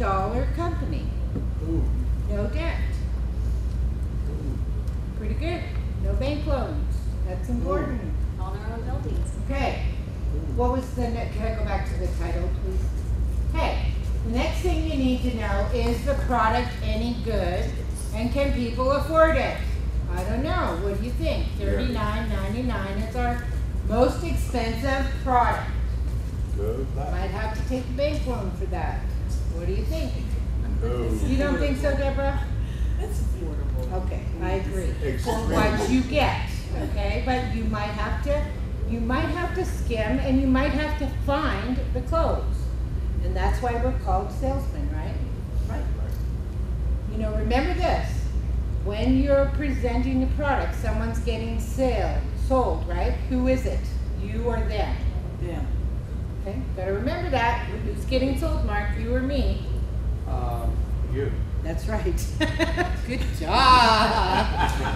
$100 company. Ooh. No debt. Ooh. Pretty good. No bank loans. That's important. On our own buildings. Okay. What was the next? Can I go back to the title, please? Okay. The next thing you need to know, is the product any good, and can people afford it? I don't know. What do you think? $39.99 is our most expensive product. Good. Might have to take a bank loan for that. What do you think? No. You don't think so, Deborah? It's affordable. Okay, I agree. For Extremely. what you get, okay? But you might have to skim, and you might have to find the clothes. And that's why we're called salesmen, right? Right. You know, remember this. When you're presenting a product, someone's getting sold, right? Who is it? You or them? Yeah. Okay, gotta remember that. Who's getting sold, Mark? You or me? You. That's right. Good job. I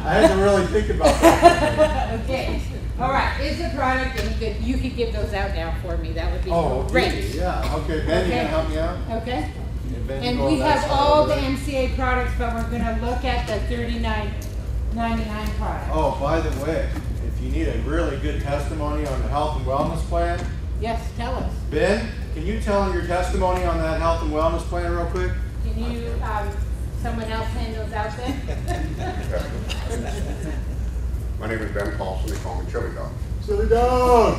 had to really think about that. Okay. All right. Is the product any good? You could give those out now for me. That would be great. Easy, yeah. Okay, Ben, you gonna help me out? Okay. Ben, you And go we on that have side all over the there. MCA products, but we're going to look at the $39.99 product. Oh, by the way, if you need a really good testimony on the health and wellness plan, Yes, tell us. Ben, can you tell your testimony on that health and wellness plan real quick? Can you, someone else hand those out then? My name is Ben Paulson. They call me Chili Dog. Chili Dog!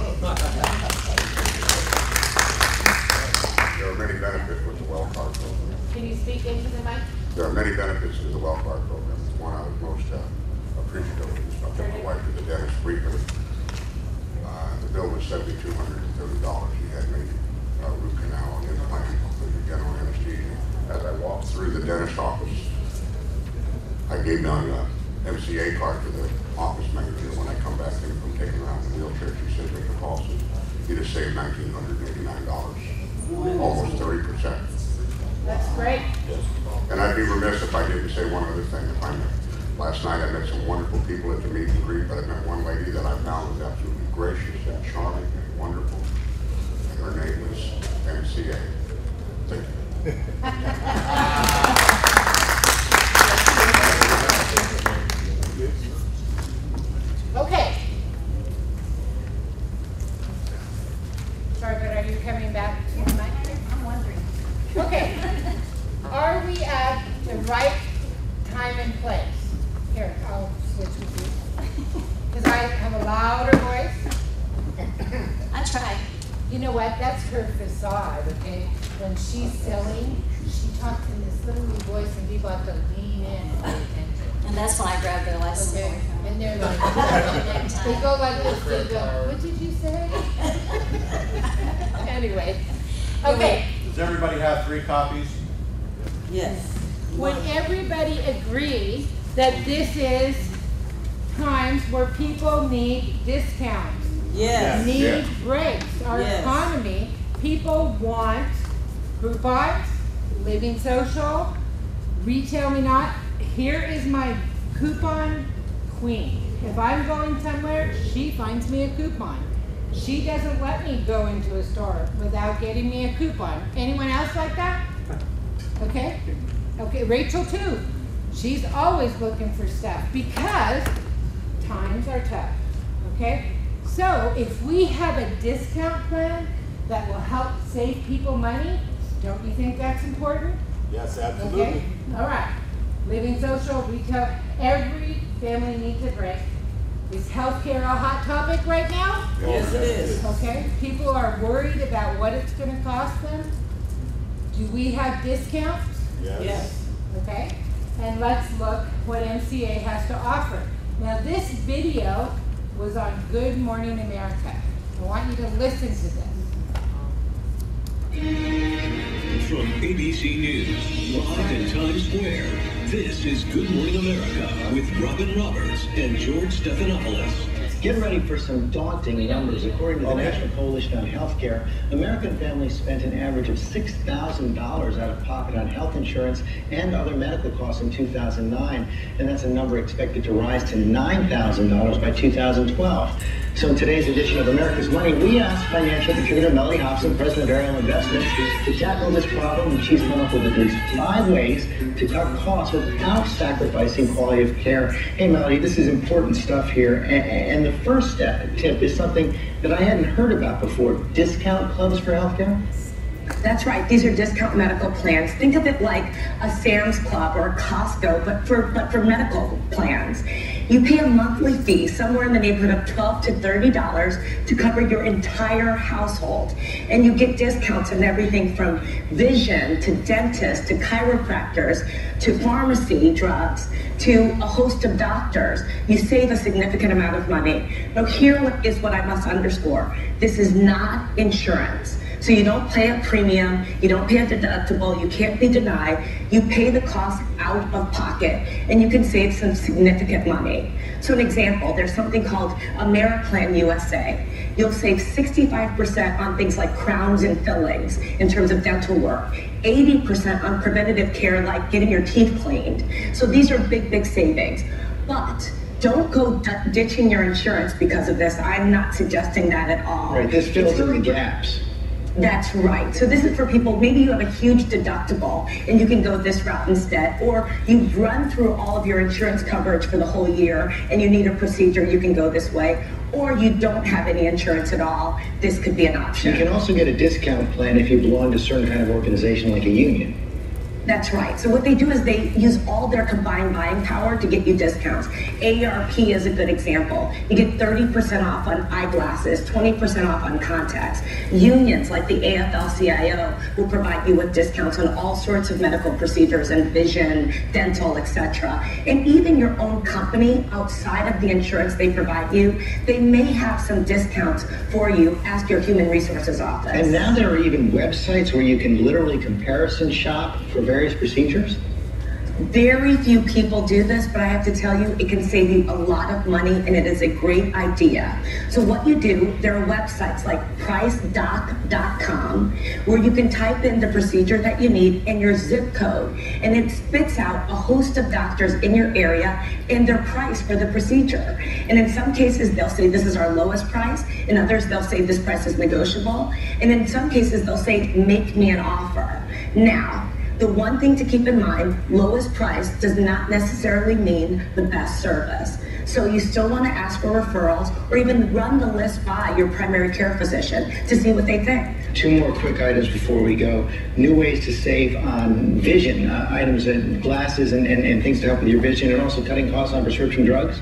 There are many benefits with the well card program. Can you speak into the mic? There are many benefits to the well card program. It's one I was most appreciative of. I took my wife to the dentist frequently. The bill was $7,230. She had me root canal and implant with general anesthesia. As I walked through the dentist office, I gave my MCA card to the office manager. When I come back in from taking her out in the wheelchair, she said, Mr. Paulson, you just saved $1,989. Almost 30%. That's great. And I'd be remiss if I didn't say one other thing. Last night I met some wonderful people at the meet and greet, but I met one lady that I found was absolutely gracious and charming and wonderful. And her name was MCA. Thank you. Okay. Sorry, but are you coming back to the mic? I'm wondering. Okay. Are we at the right time and place? Here, I'll switch with you. Because I have a louder voice. I tried. You know what? That's her facade, okay? When she's selling, she talks in this little voice and people have to lean in and pay attention. And that's when I grabbed their license. Okay? And they're like, they go like this, they go, what did you say? Anyway. Okay. Does everybody have 3 copies? Yes. Would everybody agree that this is times where people need discounts? Yes. Need Yes. breaks. Our Yes. economy, people want coupons, Living Social, Retail Me Not. Here is my coupon queen. If I'm going somewhere, she finds me a coupon. She doesn't let me go into a store without getting me a coupon. Anyone else like that? Okay? Okay, Rachel too. She's always looking for stuff because times are tough. Okay? So if we have a discount plan that will help save people money, don't you think that's important? Yes, absolutely. Okay? All right. Living Social, retail, every family needs a break. Is healthcare a hot topic right now? Yes, it is. Okay, people are worried about what it's going to cost them. Do we have discounts? Yes. Okay, and let's look what MCA has to offer. Now this video was on Good Morning America. I want you to listen to this. From ABC News, live in Times Square, this is Good Morning America with Robin Roberts and George Stephanopoulos. Get ready for some daunting numbers. According to the National Coalition on Healthcare, American families spent an average of $6,000 out of pocket on health insurance and other medical costs in 2009, and that's a number expected to rise to $9,000 by 2012. So in today's edition of America's Money, we asked financial contributor Melody Hobson, president of Ariel Investments, to tackle this problem, and she's come up with at least 5 ways to cut costs without sacrificing quality of care. Hey Melody, this is important stuff here, and the first tip is something that I hadn't heard about before: discount clubs for healthcare. That's right. These are discount medical plans. Think of it like a Sam's Club or a Costco, but for medical plans. You pay a monthly fee, somewhere in the neighborhood of $12 to $30, to cover your entire household. And you get discounts on everything from vision to dentists to chiropractors to pharmacy drugs to a host of doctors. You save a significant amount of money. Now here is what I must underscore. This is not insurance. So you don't pay a premium, you don't pay a deductible, you can't be denied. You pay the cost out of pocket, and you can save some significant money. So an example, there's something called Ameriplan USA. You'll save 65% on things like crowns and fillings in terms of dental work, 80% on preventative care like getting your teeth cleaned. So these are big, big savings. But don't go ditching your insurance because of this. I'm not suggesting that at all. Right, this fills in the gaps. That's right. So this is for people, maybe you have a huge deductible and you can go this route instead, or you've run through all of your insurance coverage for the whole year and you need a procedure, you can go this way, or you don't have any insurance at all, this could be an option. You can also get a discount plan if you belong to a certain kind of organization like a union. That's right. So what they do is they use all their combined buying power to get you discounts. AARP is a good example. You get 30% off on eyeglasses, 20% off on contacts. Unions like the AFL-CIO will provide you with discounts on all sorts of medical procedures and vision, dental, etc. And even your own company, outside of the insurance they provide you, they may have some discounts for you. Ask your human resources office. And now there are even websites where you can literally comparison shop for various procedures? Very few people do this, but I have to tell you, it can save you a lot of money, and it is a great idea. So what you do, there are websites like pricedoc.com where you can type in the procedure that you need and your zip code, and it spits out a host of doctors in your area and their price for the procedure. And in some cases, they'll say this is our lowest price. In others, they'll say this price is negotiable. And in some cases, they'll say, make me an offer. Now, the one thing to keep in mind, lowest price does not necessarily mean the best service. So you still want to ask for referrals or even run the list by your primary care physician to see what they think. 2 more quick items before we go. New ways to save on vision, items and glasses and things to help with your vision, and also cutting costs on prescription drugs.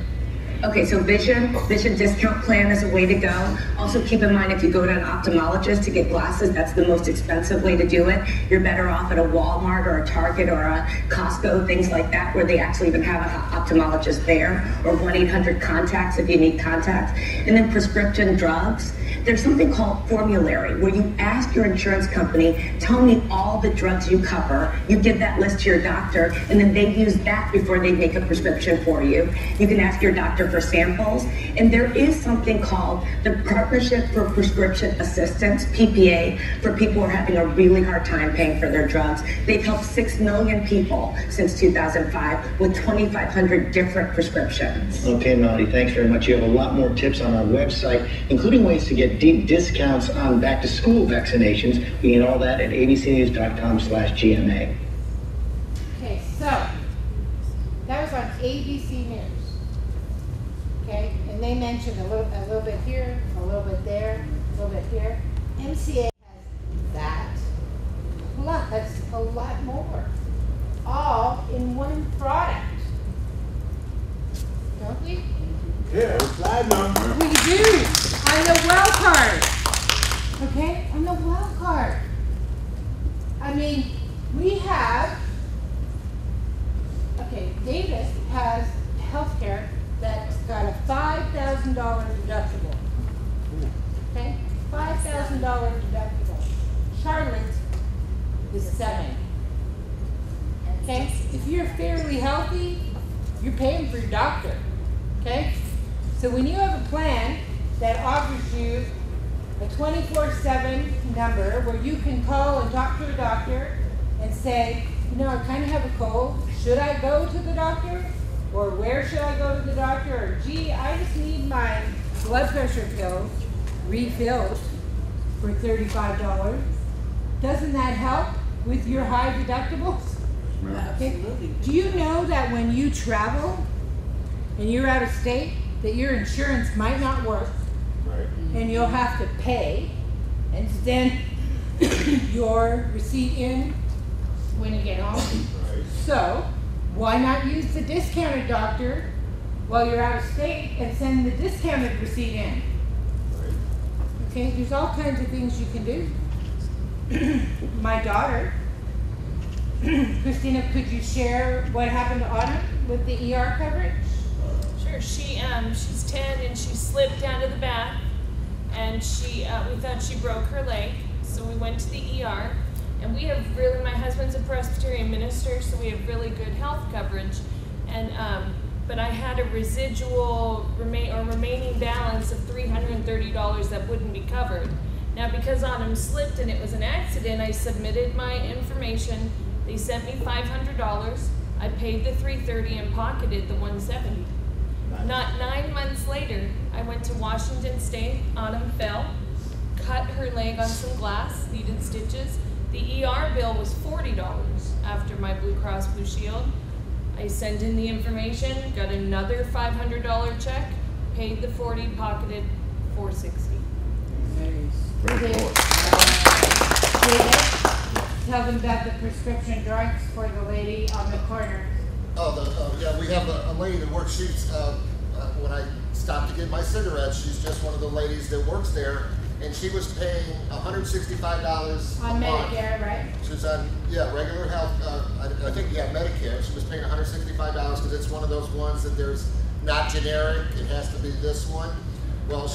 Okay, so vision discount plan is a way to go. Also keep in mind, if you go to an ophthalmologist to get glasses, that's the most expensive way to do it. You're better off at a Walmart or a Target or a Costco, things like that, where they actually even have an ophthalmologist there, or 1-800-CONTACTS if you need contacts. And then prescription drugs. There's something called formulary, where you ask your insurance company, tell me all the drugs you cover. You give that list to your doctor, and then they use that before they make a prescription for you. You can ask your doctor for samples, and there is something called the Partnership for Prescription Assistance, PPA, for people who are having a really hard time paying for their drugs. They've helped 6 million people since 2005 with 2,500 different prescriptions. Okay, Melody, thanks very much. You have a lot more tips on our website, including ways to get deep discounts on back-to-school vaccinations. We get all that at abcnews.com/GMA. Okay, so that was on ABC News. Okay, and they mentioned a little bit here, a little bit there, a little bit here. MCA has that, plus a lot more, all in one product. Don't we? Yeah, it's slide number. We do, on the well card. Okay, on the well card. I mean, we have, okay, Davis has healthcare that's got a $5,000 deductible. Okay, $5,000 deductible. Charlotte's is $7,000. Okay, if you're fairly healthy, you're paying for your doctor. Okay, So when you have a plan that offers you a 24/7 number where you can call and talk to a doctor and say, you know, I kind of have a cold. Should I go to the doctor? Or where should I go to the doctor? Or gee, I just need my blood pressure pills refilled for $35. Doesn't that help with your high deductibles? Okay. Absolutely. Do you know that when you travel and you're out of state, that your insurance might not work Right. and you'll have to pay and send your receipt in when you get home? Right. So why not use the discounted doctor while you're out of state and send the discounted receipt in? Right. Okay, there's all kinds of things you can do. My daughter, Christina, could you share what happened to Autumn with the ER coverage? Sure. She's 10 and she slipped down to the bath, and we thought she broke her leg, so we went to the ER. And we have my husband's a Presbyterian minister, so we have really good health coverage. And but I had a residual remaining balance of $330 that wouldn't be covered. Now, because Autumn slipped and it was an accident, I submitted my information. They sent me $500. I paid the $330 and pocketed the $170. Not 9 months later, I went to Washington State. Autumn fell, cut her leg on some glass, needed stitches. The ER bill was $40 after my Blue Cross Blue Shield. I sent in the information, got another $500 check, paid the $40, pocketed $460. David, tell them about the prescription drugs for the lady on the corner. Yeah, we have a lady that works. When I stopped to get my cigarettes, she's just one of the ladies that works there, and she was paying $165 On a month. Medicare, right? She was on, regular health, I think, Medicare. She was paying $165 because it's one of those ones that there's not generic, it has to be this one. Well,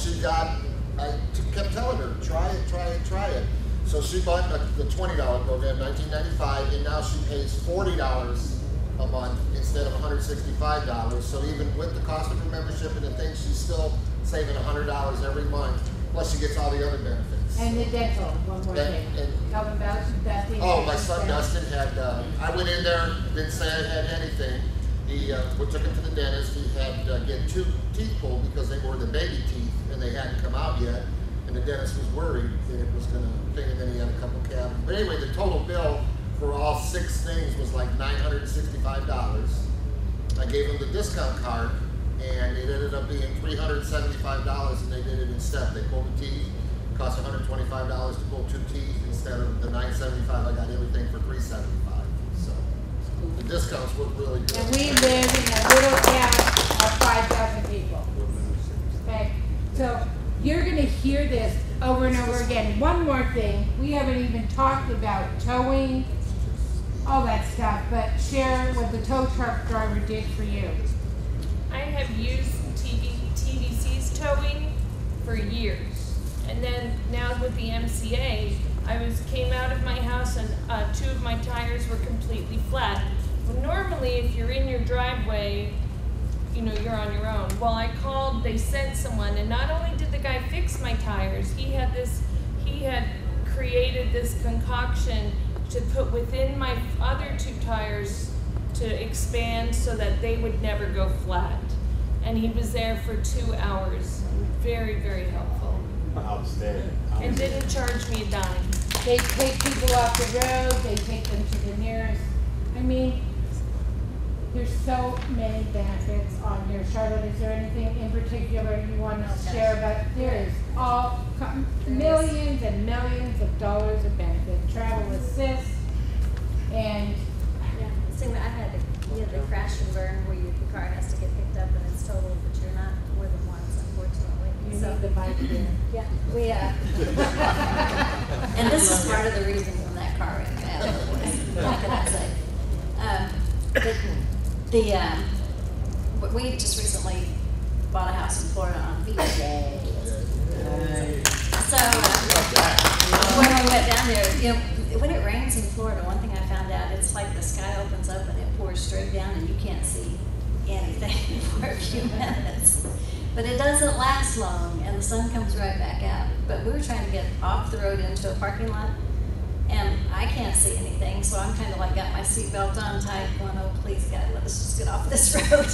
I kept telling her, try it. So she bought the $20 program, $19.95, and now she pays $40 a month instead of $165. So even with the cost of her membership and the things, she's still saving $100 every month. Plus she gets all the other benefits. And the dental, one more thing. Tell them about Dustin. Oh, my son Dustin had, I went in there, didn't say I had anything. We took him to the dentist. He had to get 2 teeth pulled because they were the baby teeth and they hadn't come out yet. And the dentist was worried that it was going to thing, and then he had a couple cavities. But anyway, the total bill for all 6 things was like $965. I gave him the discount card, and it ended up being $375, and they did it instead. They pulled the teeth. It cost $125 to pull 2 teeth instead of the $975. I got everything for $375. So the discounts were really good. And we live in a little town of 5,000 people. Okay, so you're going to hear this over and over again. One more thing, we haven't even talked about towing, all that stuff, but share what the tow truck driver did for you. I have used TVC's towing for years, and then now with the MCA, came out of my house and 2 of my tires were completely flat. Well, normally, if you're in your driveway, you're on your own. Well, I called, they sent someone, and not only did the guy fix my tires, he had created this concoction to put within my other 2 tires to expand so that they would never go flat. And he was there for 2 hours. Very, very helpful. Outstanding. And didn't charge me a dime. They take people off the road, they take them to the nearest. I mean, there's so many benefits on here. Charlotte, is there anything in particular you want to share about? There is millions and millions of dollars of benefit. Travel assist, and This thing that I had, the crash and burn where your car has to get picked up and it's totaled, but you're not more than once, unfortunately. you need the bike here. Yeah, we and this is part of the reason when that car went bad. What can I say? We just recently bought a house in Florida on beach. So when we went down there, when it rains in Florida, one thing I found out, it's like the sky opens up and it pours straight down and you can't see anything for a few minutes. But it doesn't last long, and the sun comes right back out. But we were trying to get off the road into a parking lot, and I can't see anything, so I'm kind of like got my seatbelt on tight, going, oh, please, God, let us just get off this road.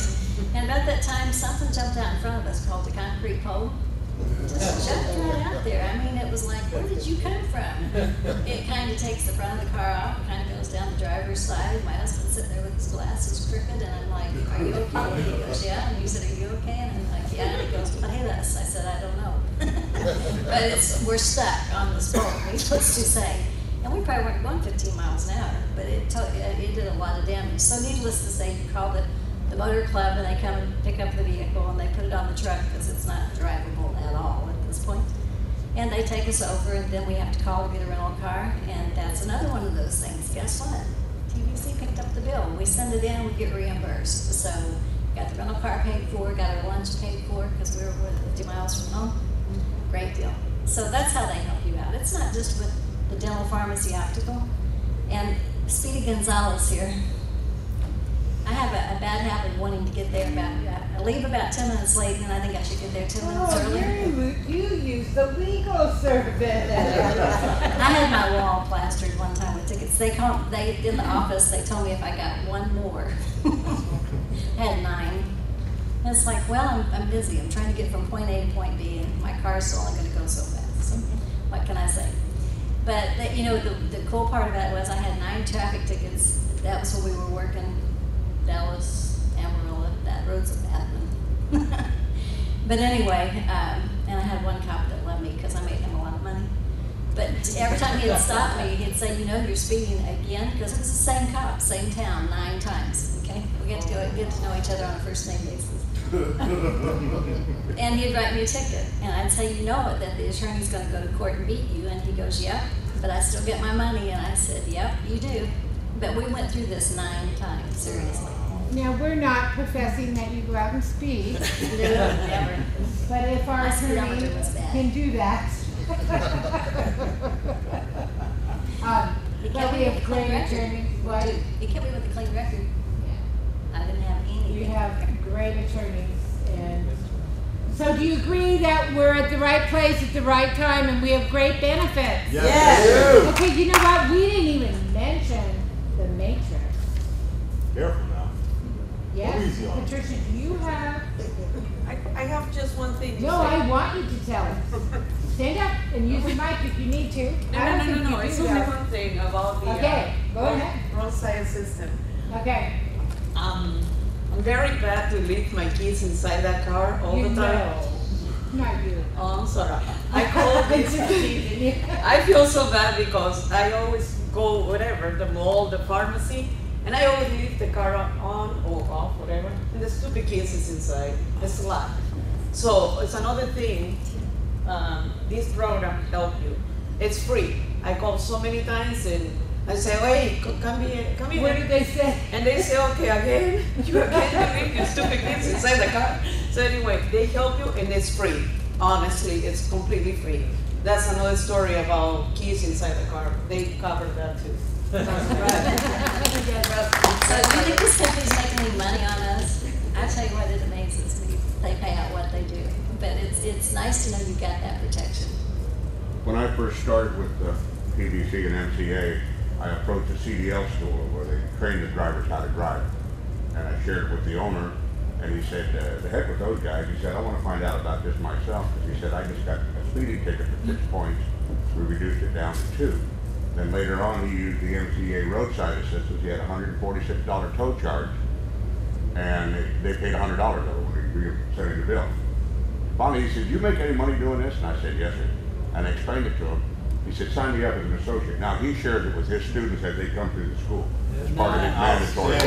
And about that time, something jumped out in front of us called the concrete pole. Just jumped right out there. I mean, it was like, where did you come from? It kind of takes the front of the car off, kind of goes down the driver's side. My husband's sitting there with his glasses crooked, and I'm like, are you okay? And he goes, yeah. And he said, are you okay? And I'm like, yeah. And he goes, what hit us? I said, I don't know. But we're stuck on this pole, needless to say. And we probably weren't going 15 miles an hour, but it did a lot of damage. So needless to say, you call the motor club, and they come and pick up the vehicle, and they put it on the truck because it's not drivable at all at this point. And they take us over, and then we have to call to get a rental car, and that's another one of those things. Guess what? TVC picked up the bill. We send it in, we get reimbursed. So got the rental car paid for, got our lunch paid for because we were 50 miles from home. Great deal. So that's how they help you out. It's not just with the dental pharmacy optical. And Speedy Gonzalez here, I have a bad habit of wanting to get there I leave about 10 minutes late, and I think I should get there 10 minutes early. You use the legal service. I had my wall plastered one time with tickets. They in the office, they told me if I got one more. I had 9. And it's like, well, I'm busy. I'm trying to get from point A to point B, and my car's only going to go so fast. So what can I say? But the cool part about it was I had 9 traffic tickets. That was when we were working Dallas, Amarillo. That road's a bad one. But anyway, and I had one cop that loved me because I made him a lot of money. But every time he'd stop me, he'd say, you're speeding again, because it was the same cop, same town, 9 times. Okay, we get to know each other on a first name basis. And he'd write me a ticket, and I'd say, that the attorney's going to go to court and beat you, and he goes, yep, but I still get my money, and I said, yep, you do. But we went through this 9 times, seriously. Now, we're not professing that you go out and speed. No, never. But if our My attorney speedometer was bad. can do that. But we have great attorneys. What? He kept me with a clean record. Yeah. I didn't have anything. We have great attorneys. And so do you agree that we're at the right place at the right time and we have great benefits? Yes. Okay, you know what? We didn't even mention the matrix. Careful now. Yes, Easy on it. Patricia, do you have? I have just one thing to No, say. I want you to tell us. Stand up and use the mic if you need to. I don't think you It's do only that. one thing about the Okay, go ahead. roadside system. Okay. I'm very bad to leave my kids inside that car all the time. Know. Not you. Oh, I'm sorry. I call this. I feel so bad because I always go whatever, the mall, the pharmacy, and I always leave the car on or off, whatever, and the stupid kids is inside. It's a lot. So it's another thing. This program help you. It's free. I call so many times and I say, hey, come here. What did they say? And they say, okay, again, you leave your stupid kids inside the car. So anyway, they help you and it's free. Honestly, it's completely free. That's another story about kids inside the car. They cover that too. So do you think this company's making any money on us? I tell you what, it amazes me. They pay out what they do. But it's nice to know you've got that protection. When I first started with the PBC and MCA, I approached a CDL school where they trained the drivers how to drive. And I shared it with the owner, and he said, the heck with those guys. He said, I want to find out about this myself. Because he said, I just got a speeding ticket for 6 points. We reduced it down to 2. Then later on, he used the MCA roadside assistance. He had a $146 tow charge, and they paid $100 over when he sent in the bill. Finally, he said, "Do you make any money doing this?" And I said, "Yes, sir." And I explained it to him. He said, "Sign me up as an associate." Now, he shares it with his students as they come through the school. It's part of his mandatory.